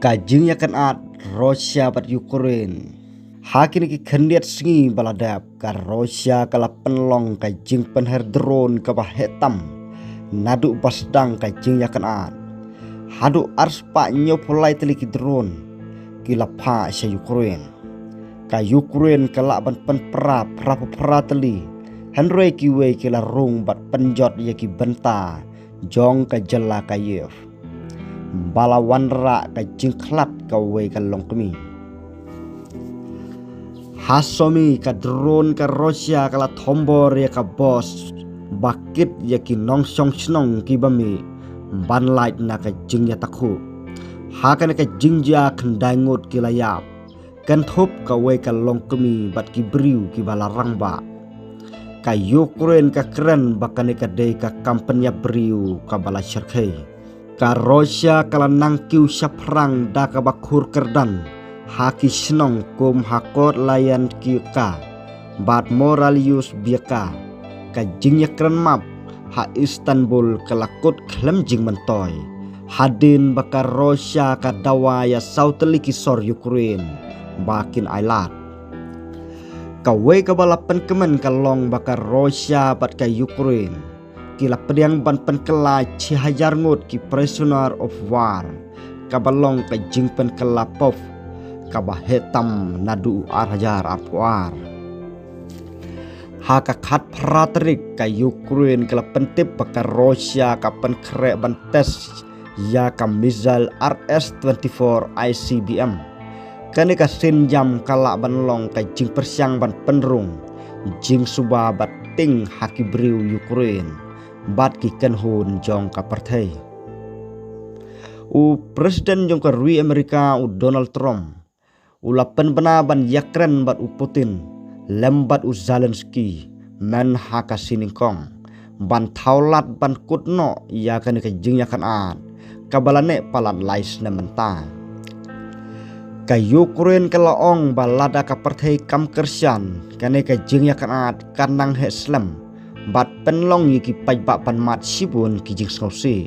Kajing yakan at Rusia bat Ukraine. Hakin ki khendiat singi baladap ka Rusia kala penlong kajing penher drone ka bahetam. Nadu basdang kajing yakan at. Hadu ars pa nyopolai teliki drone kila pa sa Ukraine. Ka Ukraine kala ban penpera pra teli. Henry kiwe kila rung bat penjot yaki benta jong ka jela Kiev. Bala wanra ka jingklat ka we ka longkemi. Hasomi ka drone ka Rusia kala tombor ya ka bos bakit ya ki nongsong snong ki bami ban light na ka jingya takhu. Hakan ka jingja kendangut ki layap. Kan thop ka we ka longkemi bat ki briu ki bala rangba. Ka Ukraine ka keren bakane ka dei ka kampanya briu ka bala syarkhei. Ka Rusia kala nangkiu syaphrang da ka bakhur kerdan haki snong kum hakot layan kiuka bat moralius biaka ka jingya keren map ha Istanbul kelakut klem jing mentoy hadin baka Rusia ka dawaya sauteli kisor Ukraine bakin ailat ka we ka balapan kemen kalong baka Rusia bat ka Ukraine kila pediang ban penkelai cihajar ngut ki prisoner of war kabalong ka jingpen kelapov kabahetam nadu arhajar apwar haka khat pratrik ka Ukraine kala pentip baka Rusia ka penkre ban tes ya ka missile RS-24 ICBM kani ka sinjam kala banlong ka jing persiang ban penrung jing suba bat ting haki briu Ukraine bat ki kenhun jong ka partai u presiden jong ka rui Amerika u Donald Trump u lapen bena ban Ukraine bat u Putin lembat u Zelensky men haka siningkong ban taulat ban kutno ya kan ka jing yakan at kabalane palat lais na menta ka Ukraine kalaong balada ka partai kam kersian kane ka jing yakan at kanang he Islam bat penlong yiki pajbak pan mat sibun kijing sausi